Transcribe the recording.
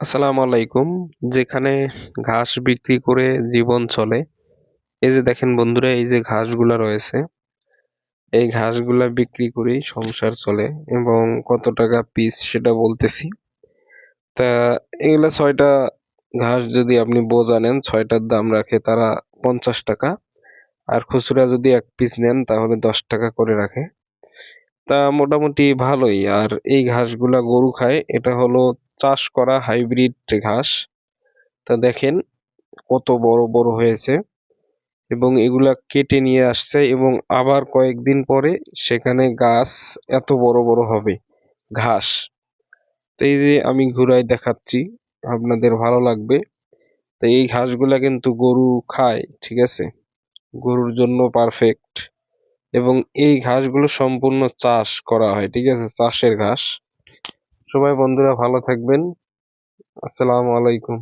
আসসালামু আলাইকুম। যেখানে ঘাস বিক্রি করে জীবন চলে, এই যে দেখেন বন্ধুরা, এই যে ঘাসগুলা রয়েছে, এই ঘাসগুলা বিক্রি করেই সংসার চলে এবং কত টাকা পিস সেটা বলতেছি। তা এগুলা ৬টা ঘাস যদি আপনি বোঝা নেন, ৬টার দাম রাখে তারা ৫০ টাকা। আর খুচরা যদি এক পিস নেন তাহলে ১০ টাকা করে রাখে। তা মোটামুটি ভালোই। আর এই ঘাসগুলা গরু খায়, এটা হলো চাষ করা হাইব্রিড ঘাস। তা দেখেন কত বড় বড় হয়েছে এবং এগুলা কেটে নিয়ে আসছে এবং আবার কয়েকদিন পরে সেখানে গাছ এত বড় বড় হবে, ঘাস। তো এই যে আমি ঘুরাই দেখাচ্ছি, আপনাদের ভালো লাগবে। তো এই ঘাসগুলা কিন্তু গরু খায়, ঠিক আছে, গরুর জন্য পারফেক্ট। এবং এই ঘাসগুলো সম্পূর্ণ চাষ করা হয়, ঠিক আছে, চাষের ঘাস। সবাই বন্ধুরা ভালো থাকবেন। আসসালামু আলাইকুম।